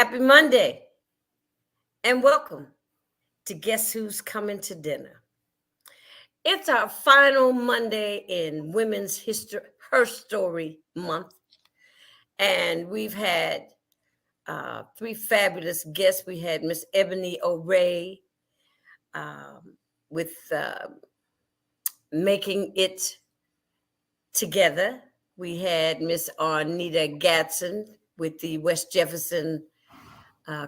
Happy Monday and welcome to Guess Who's Coming to Dinner. It's our final Monday in Women's History, Her Story Month, and we've had three fabulous guests. We had Miss Ebony O'Ray with Making It Together. We had Miss Arnita Gadsden with the West Jefferson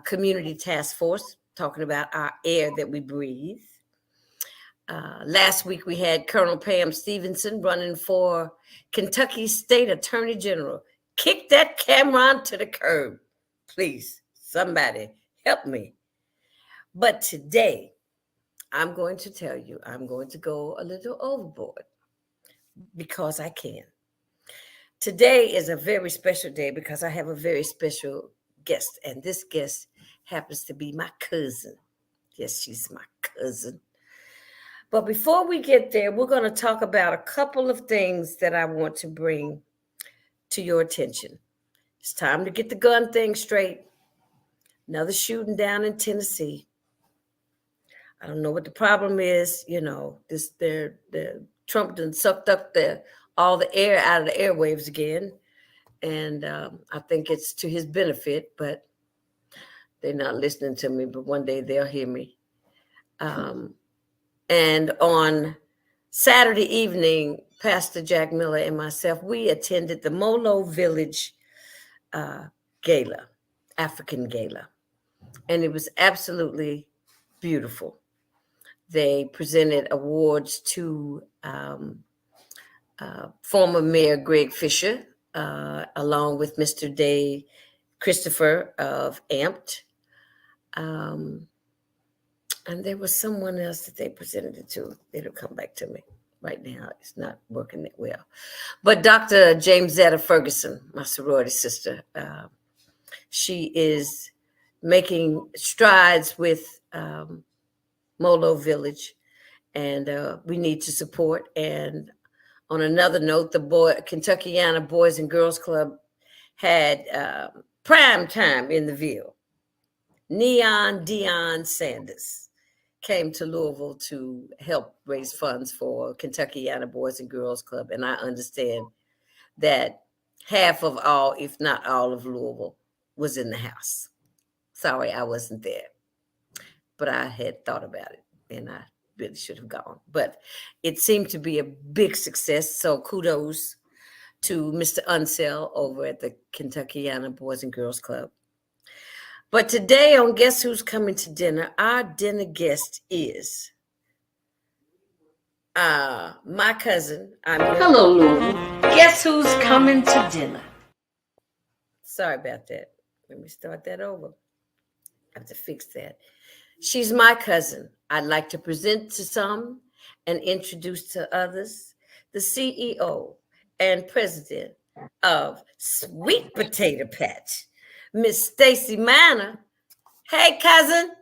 Community Task Force, talking about our air that we breathe. Last week we had Colonel Pam Stevenson running for Kentucky State Attorney General. Kick that Cameron to the curb. Please, somebody help me. But today, I'm going to tell you, I'm going to go a little overboard because I can. Today is a very special day because I have a very special guest, and this guest happens to be my cousin. Yes, she's my cousin. But before we get there, we're going to talk about a couple of things that I want to bring to your attention. It's time to get the gun thing straight. Another shooting down in Tennessee. I don't know what the problem is. You know, the Trump done sucked up all the air out of the airwaves again. And I think it's to his benefit, but they're not listening to me. But one day they'll hear me. And on Saturday evening, Pastor Jack Miller and myself, we attended the Molo Village Gala, African Gala. And it was absolutely beautiful. They presented awards to former Mayor Greg Fisher, along with Mr. Day Christopher of Amped. And there was someone else that they presented it to. It'll come back to me right now. It's not working that well. But Dr. James Zetta Ferguson, my sorority sister, she is making strides with Molo Village, and we need to support. And on another note, the Kentuckiana Boys and Girls Club had prime time in the Ville. Neon Deion Sanders came to Louisville to help raise funds for Kentuckiana Boys and Girls Club. And I understand that half of all, if not all of Louisville was in the house. Sorry, I wasn't there, but I had thought about it and I really should have gone. But it seemed to be a big success. So kudos to Mr. Unsell over at the Kentuckiana Boys and Girls Club. But today on Guess Who's Coming to Dinner, our dinner guest is my cousin. Hello, Louisville. Guess who's coming to dinner? Sorry about that. Let me start that over. I have to fix that. She's my cousin. I'd like to present to some and introduce to others the CEO and president of Sweet Potato Patch, Miss Stacy Manor. Hey, cousin.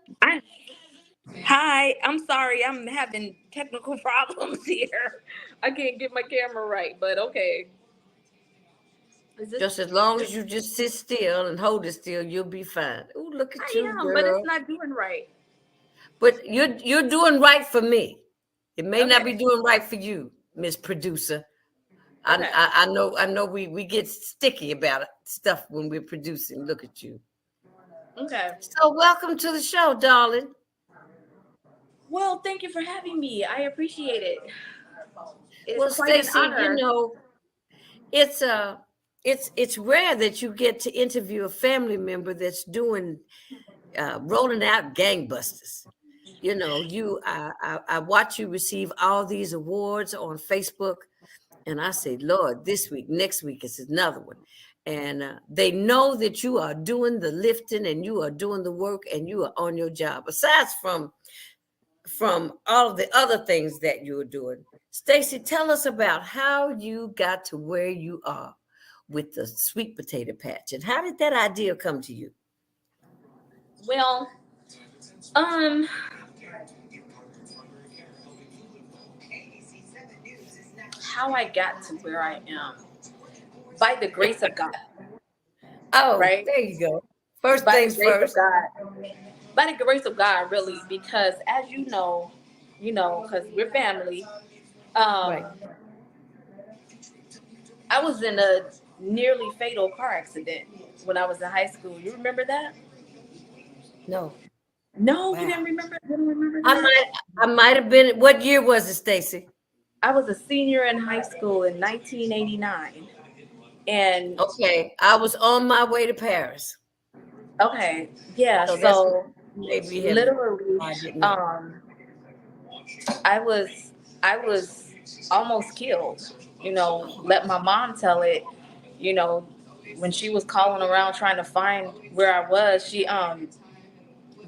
Hi, I'm sorry. I'm having technical problems here. I can't get my camera right, but okay. Just as long as you just sit still and hold it still, you'll be fine. Oh, look at you, girl. But it's not doing right. But you're doing right for me. It may not be doing right for you, Miss Producer. Okay. I know we get sticky about stuff when we're producing. Look at you. Okay. So welcome to the show, darling. Well, thank you for having me. I appreciate it. Well, Stacy, you know, it's rare that you get to interview a family member that's doing rolling out gangbusters. You know, I watch you receive all these awards on Facebook, and I say, Lord, this week, next week is another one. And they know that you are doing the lifting and you are doing the work and you are on your job. Aside from all of the other things that you're doing, Stacy, tell us about how you got to where you are with the Sweet Potato Patch, and how did that idea come to you? Well, how I got to where I am, by the grace of God. Oh, right? There you go. First By the things grace of first. God. By the grace of God, really, because as because we're family. Right. Um, I was in a nearly fatal car accident when I was in high school. You remember that? No. No, you Wow. didn't remember. You didn't remember I that? might I might have been. What year was it, Stacy? I was a senior in high school in 1989, and Okay. I was on my way to Paris. okay, yeah. So that's So maybe have literally, I didn't know. um, I was I was almost killed. Let my mom tell it. You know, when she was calling around trying to find where I was,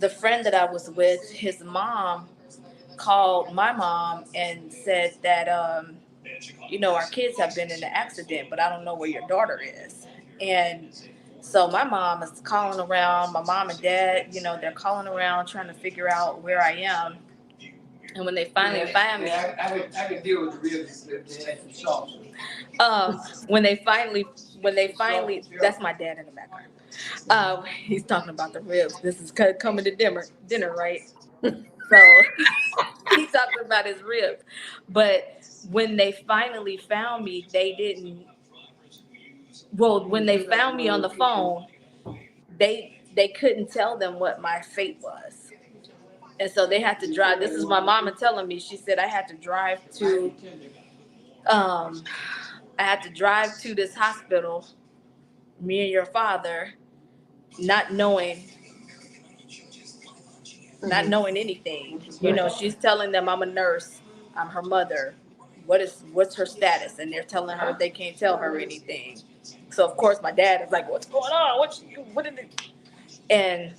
the friend that I was with, his mom called my mom and said that our kids have been in an accident, but I don't know where your daughter is. And so my mom is calling around. My mom and dad, they're calling around trying to figure out where I am. And when they finally find me, I can deal with the ribs if they had some sauce. When they finally, that's my dad in the background. He's talking about the ribs. This is coming to dinner, right? So he talked about his ribs. But when they finally found me, they didn't. Well, when they found me on the phone, they couldn't tell them what my fate was, and so they had to drive. This is my mama telling me. She said I had to drive to. Um, I had to drive to this hospital. Me and your father, not knowing not Mhm. knowing anything. Right. She's telling them I'm a nurse, I'm her mother. What's her status? And they're telling her they can't tell her anything. So of course my dad is like, "What's going on? What did it?" And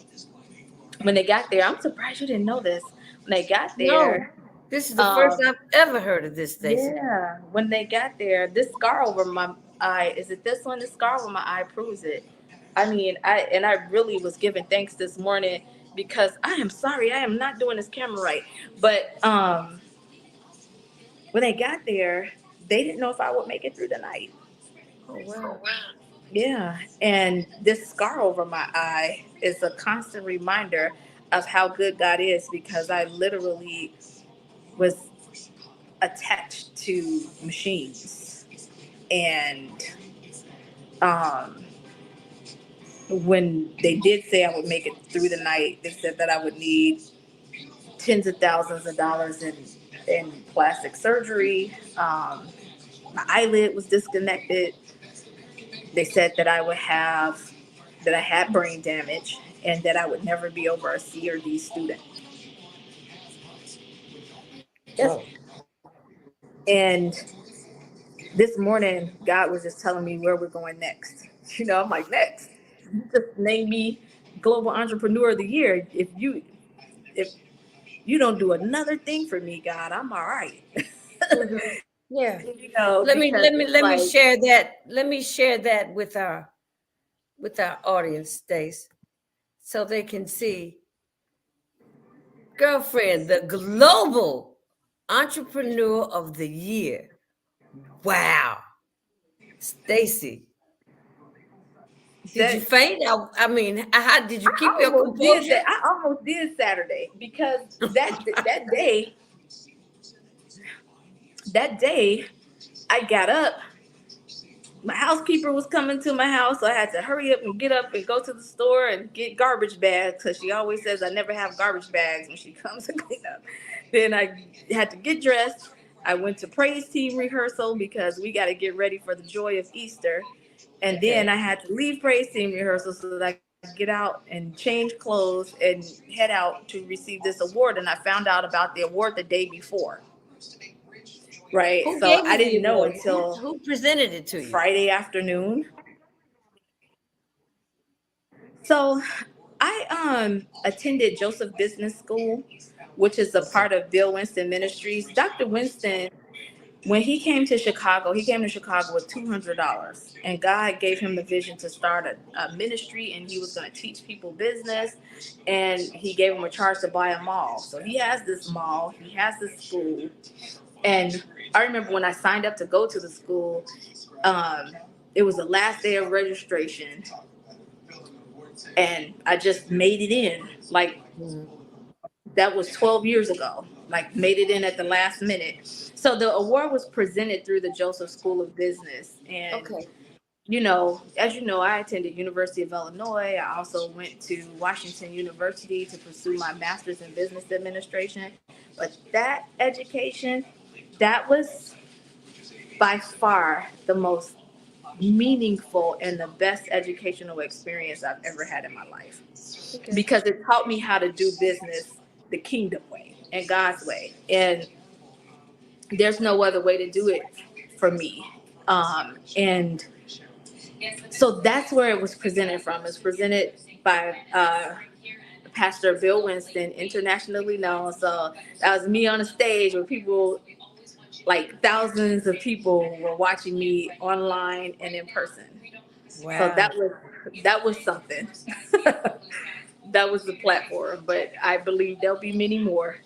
when they got there, I'm surprised you didn't know this. When they got No. there, This is the first um, I've ever heard of this, Stacy. yeah, when they got there, this scar over my eye, is it this one? This scar over my eye proves it. I mean, I really was giving thanks this morning because I am sorry, I am not doing this camera right. But when they got there, they didn't know if I would make it through the night. Oh wow. Yeah, and this scar over my eye is a constant reminder of how good God is because I literally was attached to machines. And um, when they did say I would make it through the night, they said that I would need tens of thousands of dollars in plastic surgery. My eyelid was disconnected. They said that I had brain damage and that I would never be over a C or D student. Yes. Whoa. And this morning, God was just telling me where we're going next. I'm like, next. You just named me Global Entrepreneur of the Year. If you don't do another thing for me, God, I'm all right. Mhm. Yeah. Because it's Let me like, share that. Let me share that with our audience, Stace, so they can see. Girlfriend, the global entrepreneur of the year. Wow. Stacy, did you that faint? I mean, how did you keep I your almost did composure? that. I almost did Saturday because that day I got up. My housekeeper was coming to my house, so I had to hurry up and get up and go to the store and get garbage bags because she always says I never have garbage bags when she comes to clean up. Then I had to get dressed. I went to praise team rehearsal because we got to get ready for the joy of Easter. And then Okay. I had to leave praise team rehearsal so that I could get out and change clothes and head out to receive this award. And I found out about the award the day before. Right. Who So gave I you the didn't know award? until Who presented it to you? Friday afternoon. So I attended Joseph Business School, which is a Okay. part of Bill Winston Ministries. Dr. Winston, when he came to Chicago with $200, and God gave him the vision to start a ministry, and he was going to teach people business, and he gave him a charge to buy a mall. So he has this mall, he has this school, and I remember when I signed up to go to the school, um, it was the last day of registration. and I just made it in. Like, Mhm. that was 12 years ago. Like, made it in at the last minute. So the award was presented through the Joseph School of Business. And, Okay. as you know, I attended University of Illinois. I also went to Washington University to pursue my master's in business administration. But that education, that was by far the most meaningful and the best educational experience I've ever had in my life, Okay. because it taught me how to do business the kingdom way and God's way. And there's no other way to do it for me. And so that's where it was presented from. It was presented by Pastor Bill Winston, internationally known. So that was me on a stage where people, like thousands of people, were watching me online and in person. So Wow. that was something. That was the platform, but I believe there'll be many more.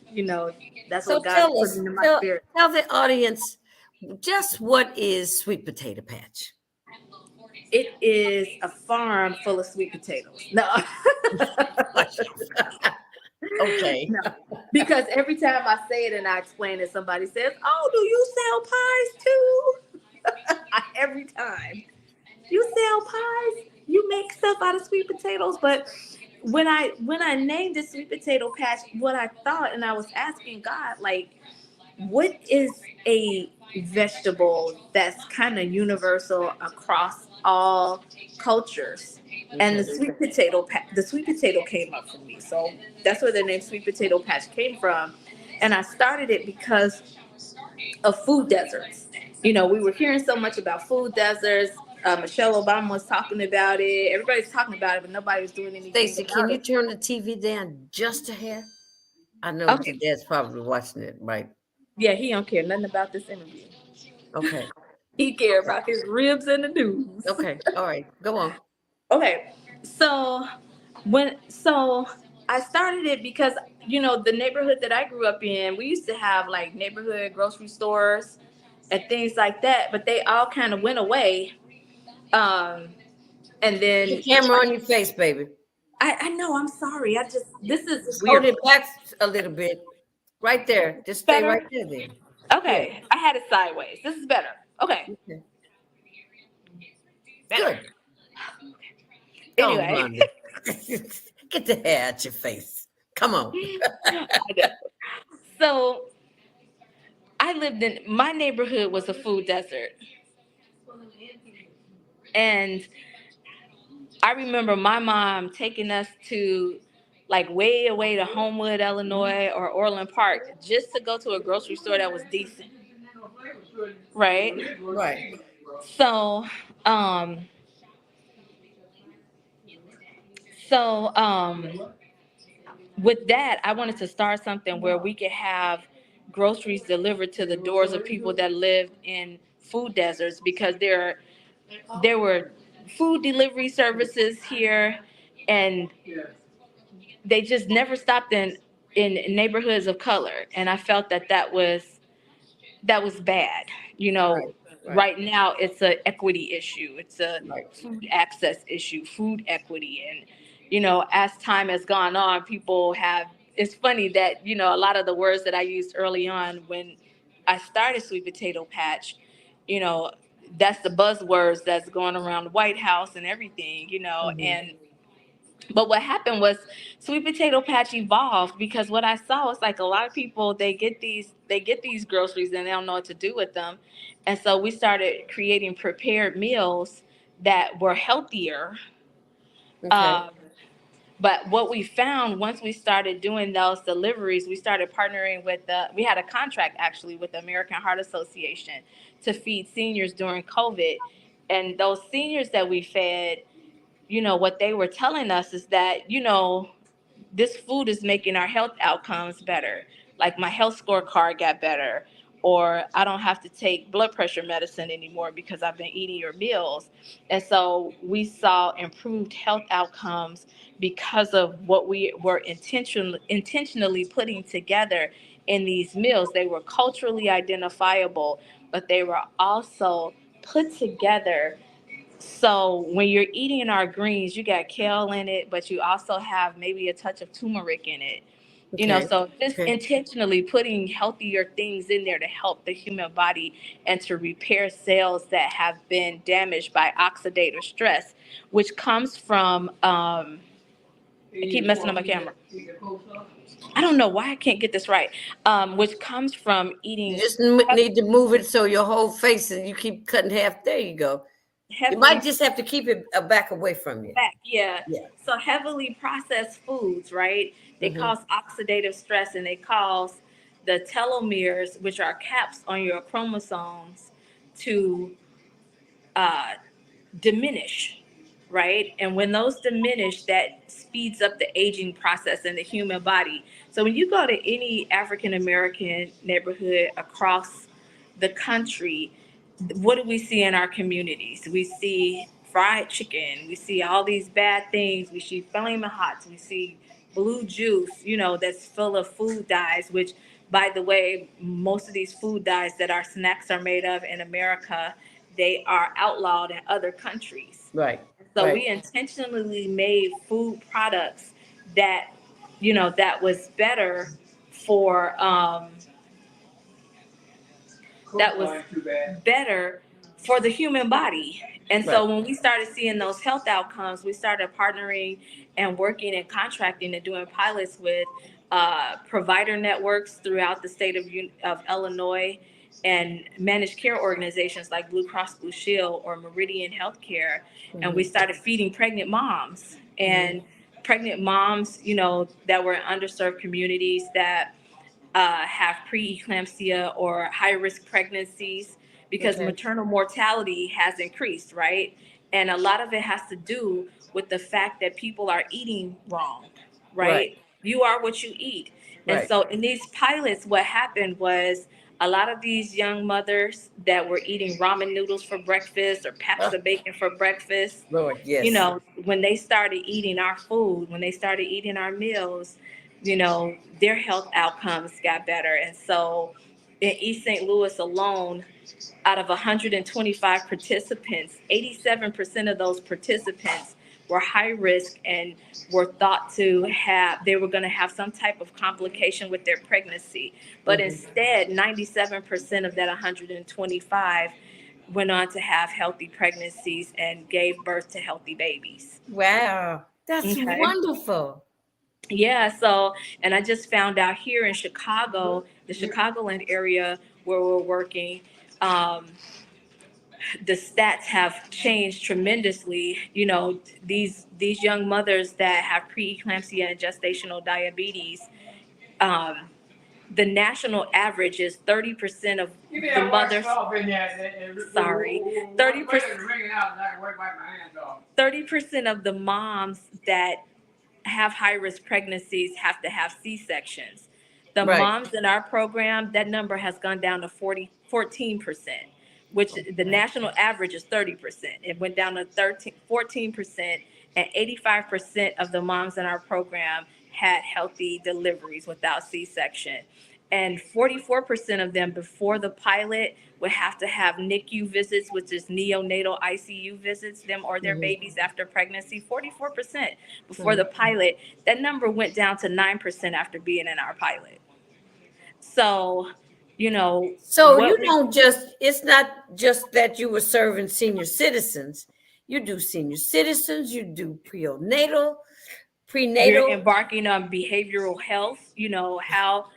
That's So what God has tell put us, into my tell spirit. tell the audience just what is sweet potato patch? It is a farm full of sweet potatoes. No. Okay. No, because every time I say it and I explain it, somebody says, "Oh, do you sell pies too?" Every time, you sell pies, you make stuff out of sweet potatoes. But when I named it sweet potato patch, what I thought, and I was asking God, like, what is a vegetable that's kind of universal across all cultures? And Okay. the sweet potato came up for me. So that's where the name Sweet Potato Patch came from. And I started it because of food deserts. We were hearing so much about food deserts. Michelle Obama was talking about it. Everybody's talking about it, but nobody was doing anything Stacy, can about you it. turn the TV down just a hair? I know your Okay. dad's probably watching it, right? Yeah, he don't care nothing about this interview. Okay. He care about his ribs and the news. Okay. All right. Go on. Okay, so I started it because the neighborhood that I grew up in, we used to have like neighborhood grocery stores and things like that, but they all kind of went away. Um, and Put the then camera on your face, baby. I know, I'm sorry. This is Just hold weird. it back a little bit. Right there. Just stay Better. right there then. Yeah. Okay, I had it sideways. This is better. Okay, Okay. better. Good. Go on, Anyway, Rhonda. Get the hair out your face. Come on. I know. So I lived in my neighborhood was a food desert, and I remember my mom taking us to like way away to Homewood, Illinois, or Orland Park just to go to a grocery store that was decent, right? Right. So, um, so with that, I wanted to start something where we could have groceries delivered to the doors of people that lived in food deserts, because there were food delivery services here, and they just never stopped in neighborhoods of color. And I felt that was bad. you Right. know Right. right now it's an equity issue, it's a Right. food access issue, food equity. And as time has gone on, people have it's funny that a lot of the words that I used early on when I started Sweet Potato Patch, you know that's the buzzwords that's going around the White House and everything. Hmm. And but what happened was Sweet Potato Patch evolved, because what I saw was like a lot of people, they get these groceries and they don't know what to do with them. And so we started creating prepared meals that were healthier. Okay. Um, but what we found once we started doing those deliveries, we started partnering we had a contract actually with the American Heart Association to feed seniors during COVID. And those seniors that we fed, what they were telling us is that, this food is making our health outcomes better. Like my health scorecard got better, or I don't have to take blood pressure medicine anymore because I've been eating your meals. And so we saw improved health outcomes because of what we were intentionally putting together in these meals. They were culturally identifiable, but they were also put together So when you're eating our greens, you got kale in it, but you also have maybe a touch of turmeric in it. Okay. So just Okay. intentionally putting healthier things in there to help the human body and to repair cells that have been damaged by oxidative stress, which comes from I keep messing up my camera. I don't know why I can't get this right. Which comes from You eating just need to move it so your whole face and you keep cutting half. There you go. You might heavily just have to keep it back away from you. back, yeah. Yeah. So heavily processed foods, right? They Hmm. cause oxidative stress and they cause the telomeres, which are caps on your chromosomes, to uh, diminish, right? And when those diminish, that speeds up the aging process in the human body. So when you go to any African American neighborhood across the country, what do we see in our communities? We see fried chicken. We see all these bad things. We see flaming hots. We see blue juice, that's full of food dyes, which, by the way, most of these food dyes that our snacks are made of in America, they are outlawed in other countries. Right. So Right. we intentionally made food products that, that was better for that was better for the human body. And Right. so when we started seeing those health outcomes, we started partnering and working and contracting and doing pilots with provider networks throughout the state of Illinois and managed care organizations like Blue Cross Blue Shield or Meridian Healthcare. And we Hmm. started feeding pregnant moms Hmm. and pregnant moms, that were in underserved communities that have preeclampsia or high risk pregnancies because Okay. maternal mortality has increased, right? And a lot of it has to do with the fact that people are eating wrong, Right. right? You are what you eat. And Right. so in these pilots, what happened was a lot of these young mothers that were eating ramen noodles for breakfast or packs Ah, of bacon for breakfast, Lord, yes. when they started eating our food, when they started eating our meals, their health outcomes got better. And so in East St. Louis alone, out of 125 participants, 87% of those participants were high risk and were thought to have, they were going to have some type of complication with their pregnancy. But Hmm. instead, 97% of that 125 went on to have healthy pregnancies and gave birth to healthy babies. Wow. That's Okay. wonderful. Yeah, so, and I just found out here in Chicago, the Chicagoland area where we're working, um, the stats have changed tremendously. These young mothers that have preeclampsia and gestational diabetes, um, the national average is 30% of the mothers. Sorry, 30%. 30% of the moms that have high risk pregnancies have to have C-sections. The Right. moms in our program, that number has gone down to 14%, which the national average is 30%. It went down to 14%, and 85% of the moms in our program had healthy deliveries without C-section. And 44% of them before the pilot would have to have NICU visits, which is neonatal ICU visits, them or their Hmm. babies after pregnancy. 44% before Hmm. the pilot. That number went down to 9% after being in our pilot. So, So what you we don't just, it's not just that you were serving senior citizens. You do senior citizens, you do we're prenatal. embarking on behavioral health, how,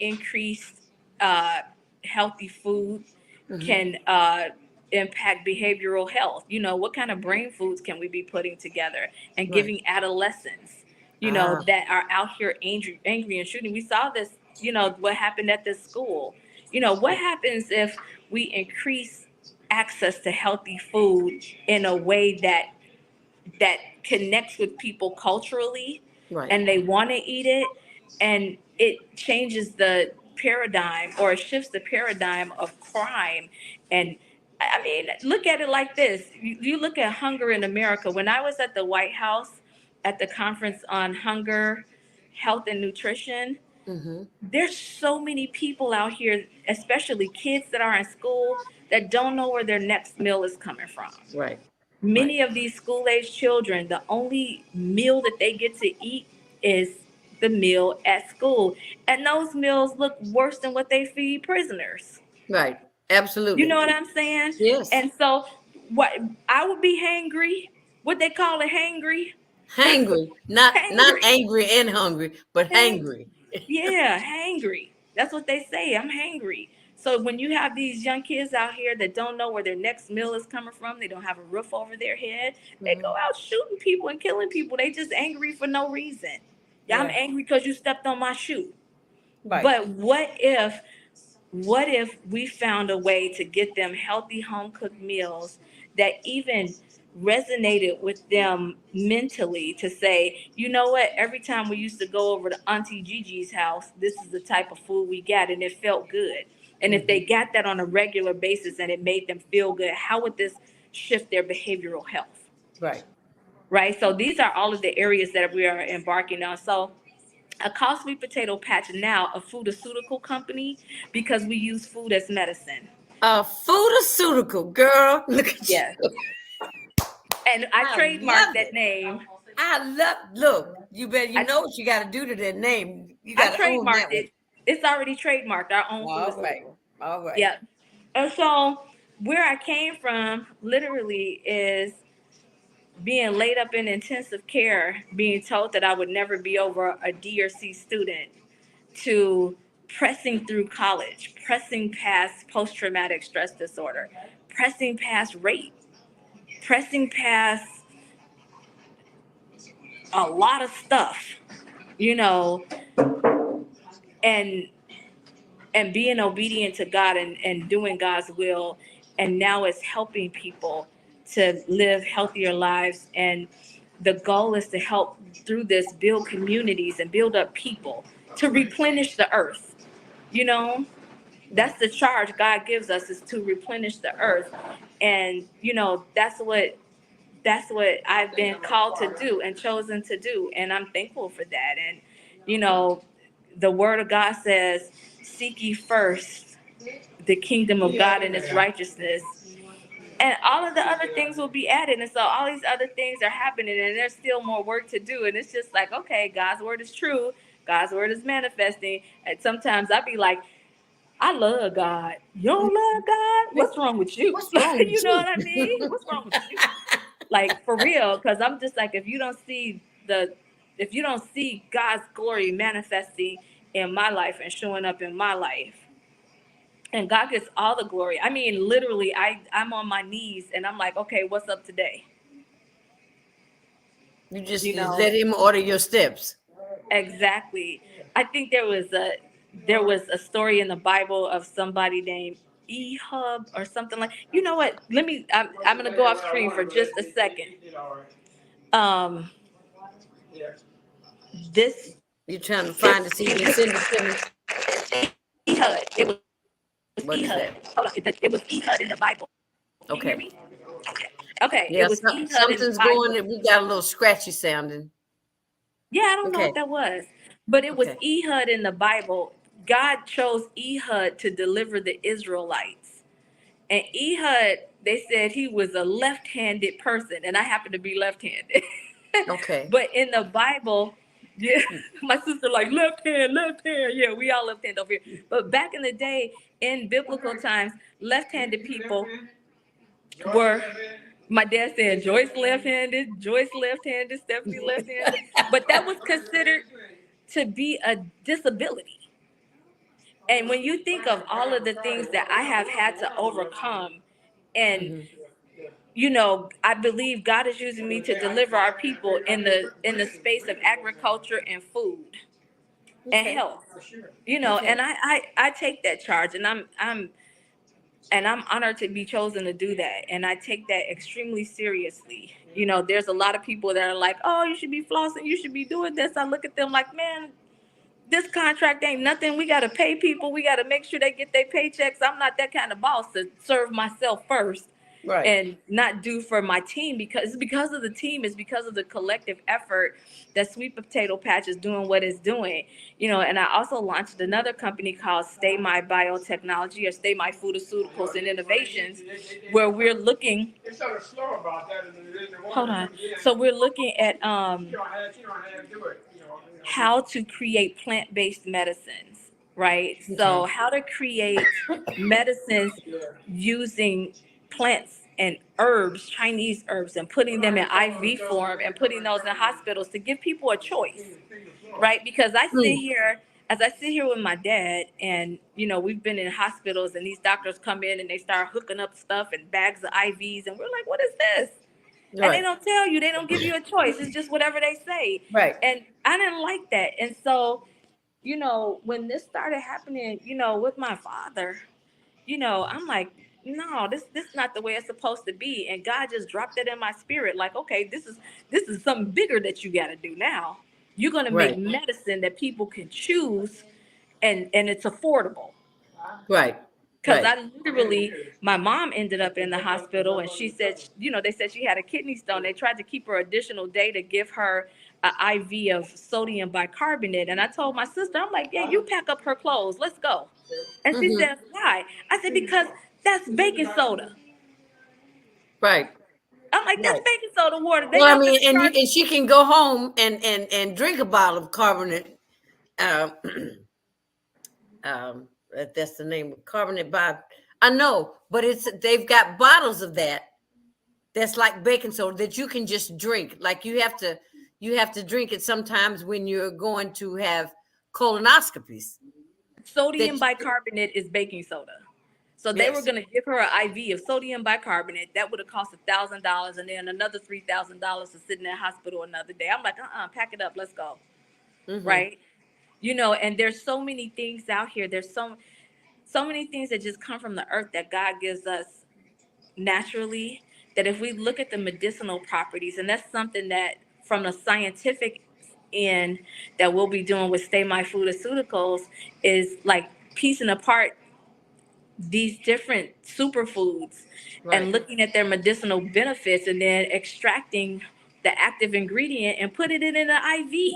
increased uh, healthy food Hmm. can impact behavioral health. What kind of brain foods can we be putting together and Right. giving adolescents, Ah, that are out here angry and shooting. We saw this, what happened at this school. What happens if we increase access to healthy food in a way that connects with people culturally right. and they want to eat it, and it changes the paradigm or it shifts the paradigm of crime. And I mean, look at it like this. You look at hunger in America. When I was at the White House at the conference on hunger, health and nutrition, Hmm. there's so many people out here, especially kids that are in school, that don't know where their next meal is coming from. Right. Many of these school-age children, the only meal that they get to eat is the meal at school. And those meals look worse than what they feed prisoners. Right. You know Absolutely. what I'm saying? Yes. And so what I would be hangry, what they call it hangry. Hangry. Not Hangry. angry and hungry, but Hang, hangry. yeah, hangry. That's what they say. I'm hangry. So when you have these young kids out here that don't know where their next meal is coming from, they don't have a roof over their head, they go out shooting people and killing people. They just angry for no reason. Yeah, I'm Yeah. angry because you stepped on my shoe. Right. But what if we found a way to get them healthy home cooked meals that even resonated with them mentally, to say, you know what, every time we used to go over to Auntie Gigi's house, this is the type of food we got and it felt good. And if they got that on a regular basis and it made them feel good, how would this shift their behavioral health? Right. Right? So these are all of the areas that we are embarking on. So a costly potato patch now a pharmaceutical company because we use food as medicine. Pharmaceutical girl. Look at Yes. you. And I I trademarked love that it. name. Look, you better, you I, know what you got to do to that name. You I got to own trademarked that one. it. It's already trademarked, our own All right. pharmaceutical. All right. Yeah. And so where I came from literally is being laid up in intensive care, being told that I would never be over a D or C student, to pressing through college, pressing past post traumatic stress disorder, pressing past rape, pressing past a lot of stuff, you know, and being obedient to God, and doing God's will. And now it's helping people to live healthier lives. And the goal is to help through this build communities and build up people to replenish the earth. You know, that's the charge God gives us, is to replenish the earth. And, that's what I've been called to do and chosen to do. And I'm thankful for that. And, you know, the word of God says, seek ye first the kingdom of God and its righteousness, and all of the other things will be added. And so all these other things are happening, and there's still more work to do. And it's just like, okay, God's word is true. God's word is manifesting. And sometimes I be like, I love God. You don't love God? What's wrong with you? What's wrong with You know what you? I mean? What's wrong with you? Like, for real, because I'm just like, if you don't see God's glory manifesting in my life and showing up in my life, and God gets all the glory. I mean, literally, I'm on my knees and I'm like, okay, what's up today? You just, You just know, let him order your steps. exactly. I think there was a story in the Bible of somebody named Ehud or something like. You know what? I'm gonna go off screen for just a second. Um, this You're trying to this find it so you can send it to me. Ehud. It was What is Ehud. that? Hold on. It was Ehud in the Bible. Can you hear Okay. me? Okay. It Yeah, was Ehud in the something's Bible. going. We got a little scratchy sounding. Yeah, I don't know Okay. what that was, but it was Okay. Ehud in the Bible. God chose Ehud to deliver the Israelites. And Ehud, they said he was a left-handed person, and I happen to be left-handed. Okay. But in the Bible, yeah, my sister like left hand, left hand. Yeah, we all left hand over here. But back in the day, in biblical times, left-handed people were. My dad said Joyce left-handed, Joyce left-handed, Stephanie left-handed, but that was considered to be a disability. And when you think of all of the things that I have had to overcome, and I believe God is using me to deliver our people in the space of agriculture and food and Okay. health. Okay. And I take that charge, and I'm honored to be chosen to do that. And I take that extremely seriously. There's a lot of people that are like, oh, you should be flossing, you should be doing this. I look at them like, man, this contract ain't nothing. We got to pay people. We got to make sure they get their paychecks. I'm not that kind of boss to serve myself first. Right. and not do for my team, because it's because of the team, it's because of the collective effort that Sweet Potato Patch is doing what it's doing. And I also launched another company called Stay My Biotechnology, or Stay My Foodaceuticals and Innovations, where we're looking. Hold on. So we're looking at how to create plant-based medicines, right? Okay. So how to create medicines using plants and herbs, Chinese herbs, and putting them in IV form and putting those in hospitals to give people a choice, right? Because Mm. as I sit here with my dad, and we've been in hospitals, and these doctors come in and they start hooking up stuff and bags of IVs, and we're like, what is this? And they Right. don't tell you, they don't give you a choice. It's just whatever they say. Right. And I didn't like that. And so, when this started happening, with my father, I'm like, no, this is not the way it's supposed to be. And God just dropped it in my spirit. Like, okay, this is something bigger that you gotta do now. You're gonna make Right. medicine that people can choose, and it's affordable. Right. Because Right. I literally, my mom ended up in the hospital, and she said, they said she had a kidney stone. They tried to keep her additional day to give her an IV of sodium bicarbonate. And I told my sister, I'm like, yeah, you pack up her clothes, let's go. And she Hmm. said, why? I said, because that's baking soda. Right. I'm like, that's Right. baking soda water. They Well, I not mean, gonna charge. and she can go home and drink a bottle of carbonate. Um, that's the name of carbonate. By I know, but they've got bottles of that. That's like baking soda that you can just drink. Like you have to drink it sometimes when you're going to have colonoscopies. That Sodium bicarbonate is baking soda. So they were yes. going to give her an IV of sodium bicarbonate. That would have cost $1,000, and then another $3,000 to sit in that hospital another day. I'm like, pack it up, let's go, Hmm. right? And there's so many things out here. There's so many things that just come from the earth that God gives us naturally. That if we look at the medicinal properties, and that's something that from a scientific end that we'll be doing with Stay My Foodaceuticals, is like piecing apart these different superfoods and Right. looking at their medicinal benefits, and then extracting the active ingredient and put it in an IV.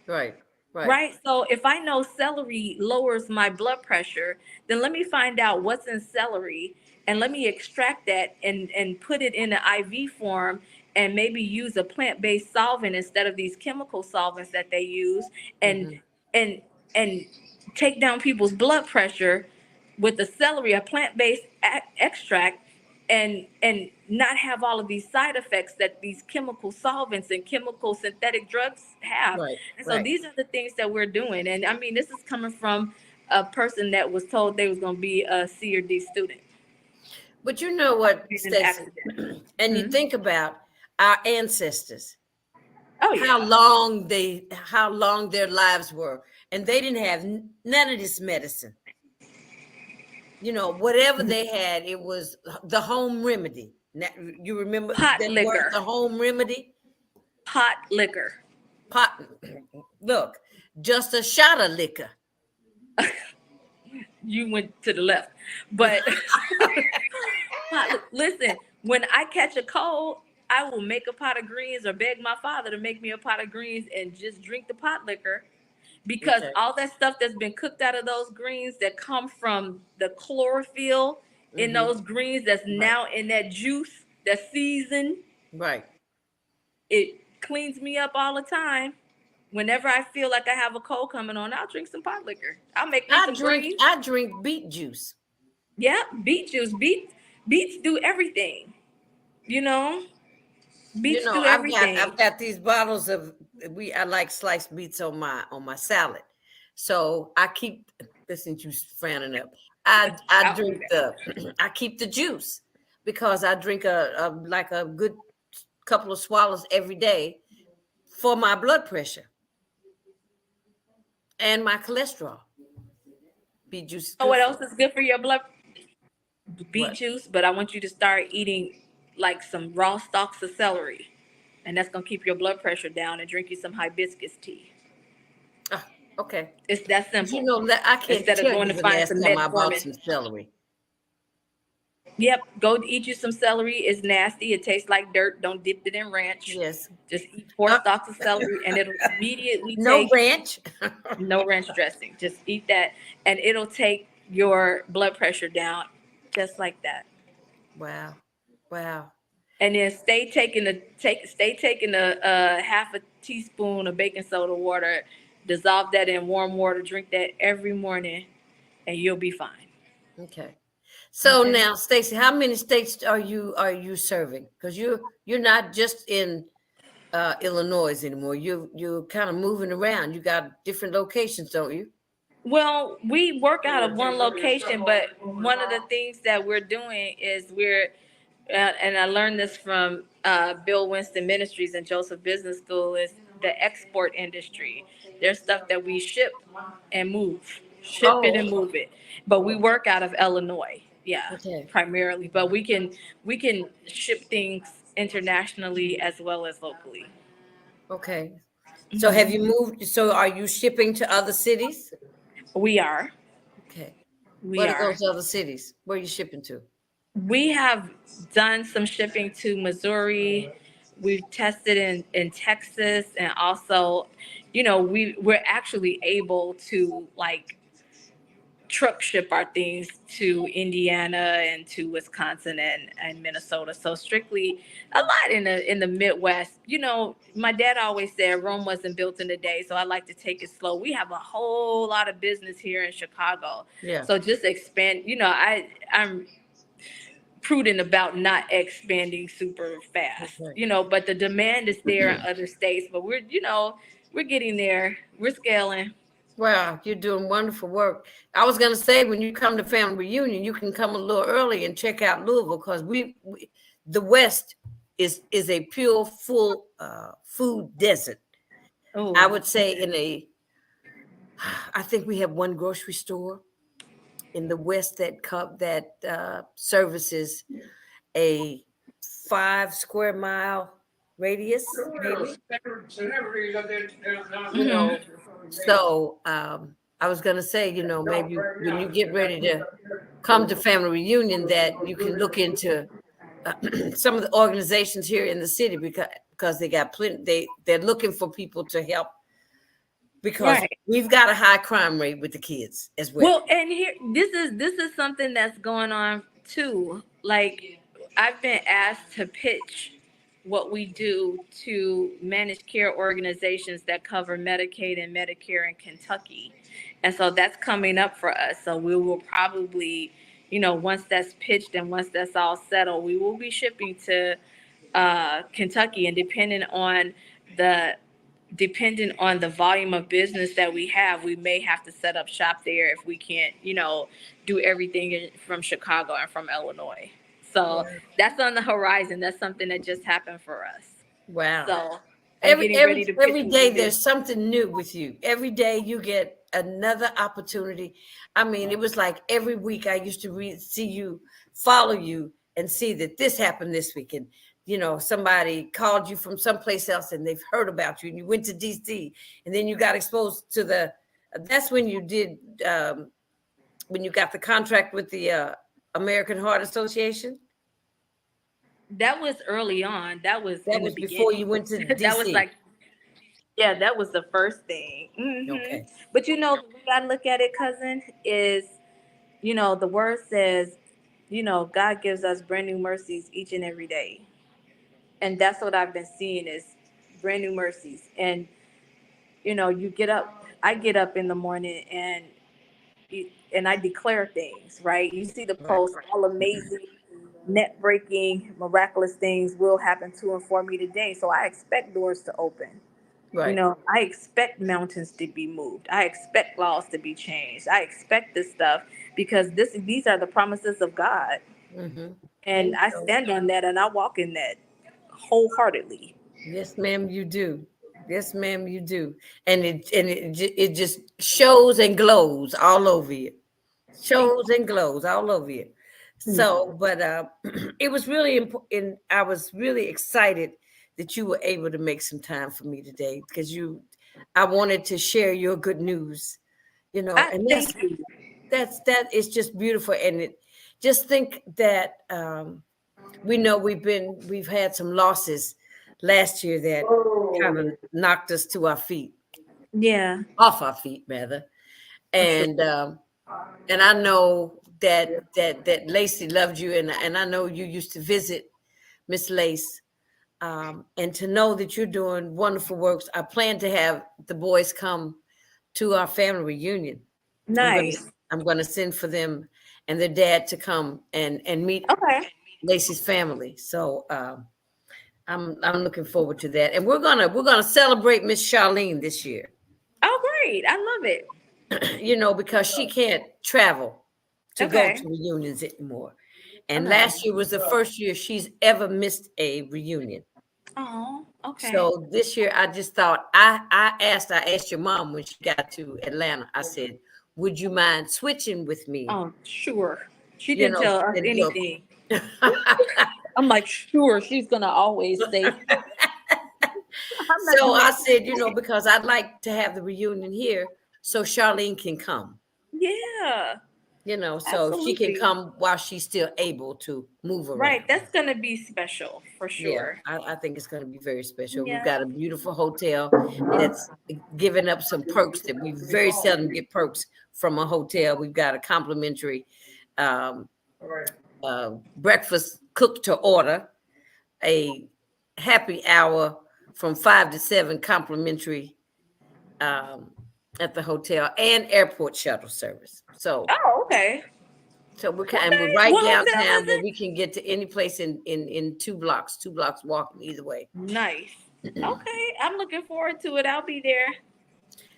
Right. Right. Right. So if I know celery lowers my blood pressure, then let me find out what's in celery, and let me extract that and put it in an IV form, and maybe use a plant-based solvent instead of these chemical solvents that they use, and Hmm. and and take down people's blood pressure with the celery, a plant-based extract, and not have all of these side effects that these chemical solvents and chemical synthetic drugs have. Right. And so Right. these are the things that we're doing. And I mean, this is coming from a person that was told they was going to be a C or D student. But you know what, Being an Stacy, accident. and you Hmm. think about our ancestors, Oh how yeah. long their lives were, and they didn't have none of this medicine. Whatever they had, it was the home remedy. Now, you remember Pot that word, liquor. the home remedy? Pot liquor. Pot. Look, just a shot of liquor. You went to the left, but listen, when I catch a cold, I will make a pot of greens or beg my father to make me a pot of greens and just drink the pot liquor, because Okay. all that stuff that's been cooked out of those greens that come from the chlorophyll in Hmm. those greens that's Right. now in that juice that's seasoned, Right. it cleans me up all the time. Whenever I feel like I have a cold coming on, I'll drink some pot liquor. I'll make me I some drink. greens. I drink beet juice. Yeah, beet juice. Beets do everything. You know, beets do I've got everything. I've got these bottles of we. I like sliced beets on my salad, so I keep. Listen, you frowning up. I I'll do drink that. the. I keep the juice because I drink like a good couple of swallows every day for my blood pressure and my cholesterol. Beet juice is You know good what for else is good for your blood? Beet what? juice, but I want you to start eating like some raw stalks of celery, and that's gonna keep your blood pressure down. And drink you some hibiscus tea. Ah, okay. It's that But simple. I can't Instead of tell going you to the find last some time I bought metformin. some celery. Yep, go eat you some celery. It's nasty. It tastes like dirt. Don't dip it in ranch. Yes. Just eat four Uh, stalks of celery, and it'll immediately no take ranch. no ranch dressing. Just eat that, and it'll take your blood pressure down just like that. Wow. Wow. And then stay taking a half a teaspoon of baking soda water, dissolve that in warm water, drink that every morning, and you'll be fine. Okay. So Okay. now, Stacy, how many states are you serving? Because you're not just in Illinois anymore. You're kind of moving around. You got different locations, don't you? Well, we work out of one location, but one of the things that we're doing is and I learned this from Bill Winston Ministries and Joseph Business School, is the export industry. There's stuff that we ship it Oh, and move it, but we work out of Illinois, yeah, okay. primarily. But we can ship things internationally as well as locally. Okay. So have Hmm. you moved? So are you shipping to other cities? We are, Okay. we What are are. those other cities? Where are you shipping to? We have done some shipping to Missouri. We've tested in Texas, and also, we're actually able to like truck ship our things to Indiana and to Wisconsin and Minnesota. So strictly a lot in the Midwest. My dad always said Rome wasn't built in a day, so I like to take it slow. We have a whole lot of business here in Chicago. Yeah. So just expand, I'm prudent about not expanding super fast, Okay. but the demand is there in other states, but we're getting there. We're scaling. Wow, you're doing wonderful work. I was going to say, when you come to family reunion, you can come a little early and check out Louisville because the West is a pure, full food desert. I Oh, would say I think we have one grocery store in the West that services a 5 square mile radius, maybe. You hmm. know, so I was going to say, maybe when you get ready to come to family reunion, that you can look into some of the organizations here in the city because they got plenty. They're looking for people to help because Right. we've got a high crime rate with the kids as well. Well, and here this is something that's going on too. Like, I've been asked to pitch what we do to managed care organizations that cover Medicaid and Medicare in Kentucky. And so that's coming up for us. So we will probably, once that's pitched and once that's all settled, we will be shipping to Kentucky, and the depending on the volume of business that we have, we may have to set up shop there if we can't, do everything from Chicago and from Illinois. So that's on the horizon. That's something that just happened for us. Wow. So I'm Every getting every ready to pitch every what we day do. there's something new with you. Every day you get another opportunity. I mean, it was like every week I used to see you, follow you, and see that this happened this week, and somebody called you from someplace else, and they've heard about you, and you went to DC, and then you got exposed to the. That's when you did when you got the contract with the American Heart Association. That was early on. That was That in the was before you beginning. went to That was DC. like, yeah, that was the first thing. Okay. But the way I look at it, cousin, is, the word says, God gives us brand new mercies each and every day. And that's what I've been seeing is brand new mercies. And, you get up, I get up in the morning, and I declare things, right? You see the Right. post, all amazing, net breaking, miraculous things will happen to and for me today. So I expect doors to open. Right. I expect mountains to be moved. I expect laws to be changed. I expect this stuff because these are the promises of God. Mm-hmm. And I stand on that and I walk in that wholeheartedly. Yes, ma'am, you do. Yes, ma'am, you do. And it just shows and glows all over you. Thank Shows and glows all over you. you. So, but it was really important. I was really excited that you were able to make some time for me today because I wanted to share your good news. I And thank you. that is just beautiful, and just think that we know we've had some losses last year that kind of knocked us to our feet, Yeah, off our feet rather. for sure. And I know that Lacey loved you, and I know you used to visit Miss Lace, and to know that you're doing wonderful works. I plan to have the boys come to our family reunion. I'm gonna Nice. I'm gonna send for them and their dad to come and meet Okay. Lacey's family. So I'm looking forward to that, and we're gonna celebrate Miss Charlene this year. Oh, great. I love it. Because she can't travel to go Okay. to reunions anymore. And Okay. last year was the first year she's ever missed a reunion. Oh, okay. So this year I just thought I asked your mom when she got to Atlanta. I said, "Would you mind switching with me?" Oh, sure. She didn't She tell us said, "Look." anything. I'm like, sure, she's gonna always say. I'm not So doing. I said, because I'd like to have the reunion here so Charlene can come. Yeah, So she can absolutely. come while she's still able to move Right. around. That's gonna be special for Yeah, sure. I think it's going to be very special. We've Yeah. got a beautiful hotel that's giving up some perks that we very seldom get perks from a hotel. We've got a complimentary um, breakfast cooked to order, a happy hour from 5 to 7 complimentary um, at the hotel, and airport shuttle service. So Oh, okay. we're Okay. right What hotel downtown is where it? we can get to any place in 2 blocks walking either way. Nice. Okay. I'm looking forward to it. I'll be there.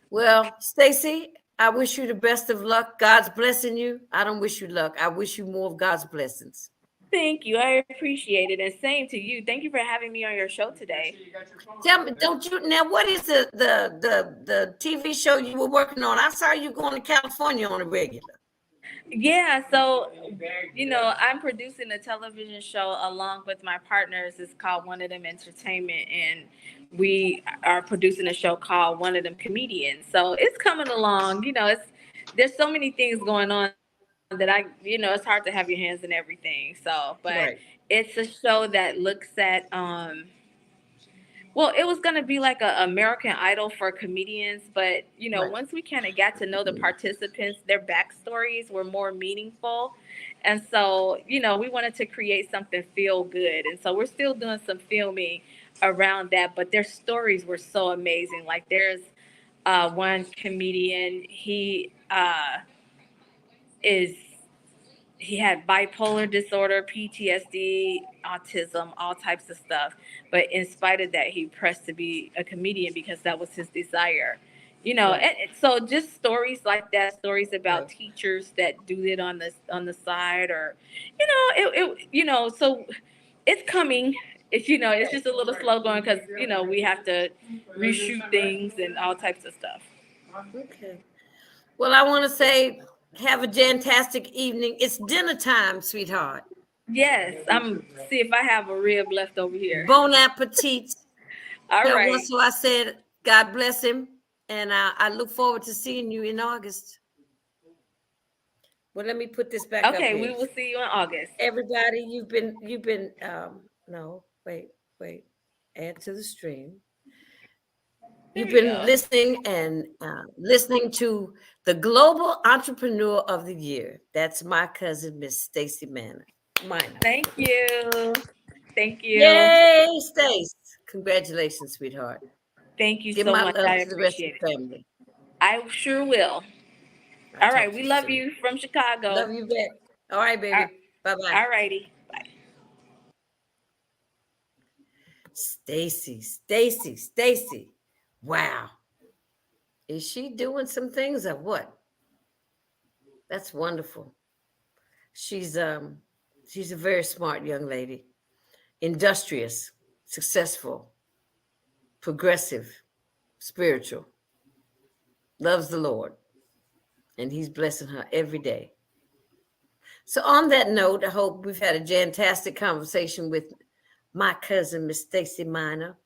Well, Stacy, I wish you the best of luck. God's blessing you. I don't wish you luck. I wish you more of God's blessings. Thank you. I appreciate it. And same to you. Thank you for having me on your show today. Tell me, don't you now? What is the TV show you were working on? I saw you going to California on a regular. Yeah, so I'm producing a television show along with my partners. It's called One of Them Entertainment, and we are producing a show called One of Them Comedians. So it's coming along. There's so many things going on that it's hard to have your hands in everything. So, but Right, it's a show that looks at well, it was going to be like a American Idol for comedians, but right, once we kind of got to know the participants, their backstories were more meaningful, and so we wanted to create something feel good, and so we're still doing some filming around that. But their stories were so amazing. Like there's one comedian, is he had bipolar disorder, PTSD, autism, all types of stuff. But in spite of that, he pressed to be a comedian because that was his desire. right, So just stories like that, stories about right. teachers that do it on the side, or so it's coming. It's just a little slow going because we have to reshoot things and all types of stuff. Okay. Well, I want to say have a fantastic evening. It's dinner time, sweetheart. Yes, I'm see if I have a rib left over here. Bon appetit. All Tell right. Russell I said God bless him, and I look forward to seeing you in August. Well, let me put this back up Okay, here. we will see you in August. Everybody, you've been no, wait, add to the stream. There You've you been go. listening to the Global Entrepreneur of the Year. That's my cousin, Miss Stacy Minor. Thank you. Thank you. Yay, Stace. Congratulations, sweetheart. Thank you Give so my much. love I to the rest of appreciate it. the family. I sure will. I'll All talk right. to We you love soon. you from Chicago. Love you back. All right, All baby. Bye-bye. righty. Bye. Stacy. Wow. Is she doing some things or what? That's wonderful. She's she's a very smart young lady, industrious, successful, progressive, spiritual, loves the Lord, and he's blessing her every day. So on that note, I hope we've had a fantastic conversation with my cousin, Miss Stacy Minor.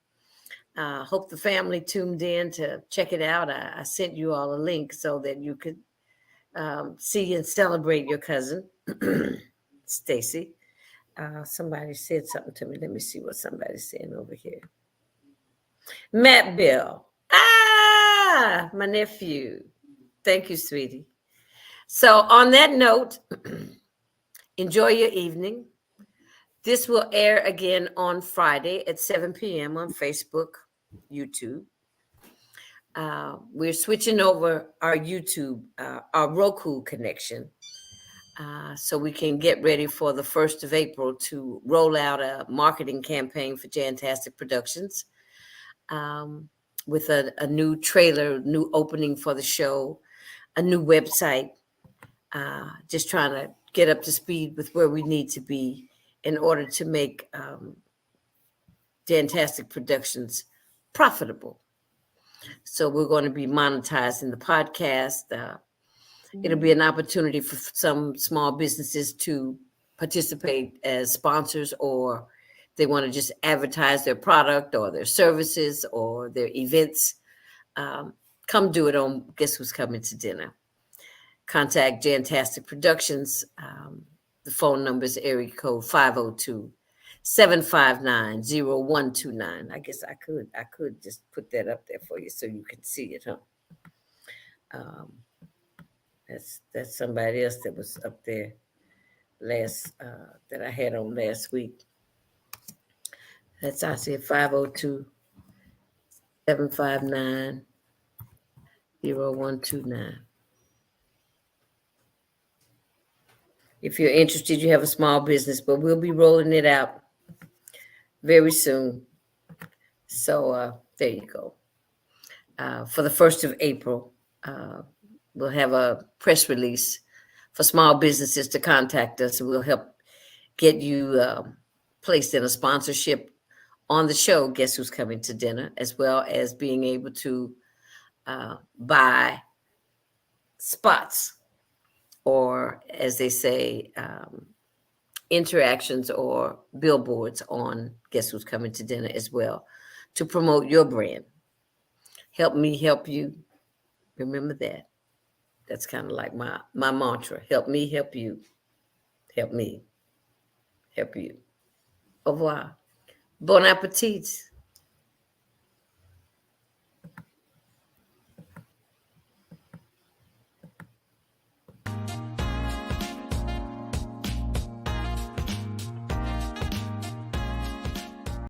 Hope the family tuned in to check it out. I sent you all a link so that you could see and celebrate your cousin. Stacy. Somebody said something to me. Let me see what somebody's saying over here. Matt Bill. My nephew. Thank you, sweetie. So, on that note, enjoy your evening. This will air again on Friday at 7 p.m. on Facebook, YouTube. We're switching over our YouTube, our Roku connection, so we can get ready for the 1st of April to roll out a marketing campaign for Jantastic Productions, with a new trailer, new opening for the show, a new website, just trying to get up to speed with where we need to be in order to make Jantastic Productions profitable. So we're going to be monetizing the podcast. It'll be an opportunity for some small businesses to participate as sponsors, or they want to just advertise their product or their services or their events. Come do it on Guess Who's Coming to Dinner. Contact Jantastic Productions. The phone number is area code 502-759-0129. I guess I could just put that up there for you so you can see it, huh? That's somebody else that was up there last that I had on last week. That's I said 502-759-0129. If you're interested, you have a small business, but we'll be rolling it out very soon. So there you go. For the 1st of April, we'll have a press release for small businesses to contact us, and we'll help get you placed in a sponsorship on the show, Guess Who's Coming to Dinner, as well as being able to buy spots, or as they say, interactions or billboards on Guess Who's Coming to Dinner as well, to promote your brand. Help me help you. Remember that. That's kind of like my mantra. Help me help you. Help me help you. Au revoir. Bon appetit.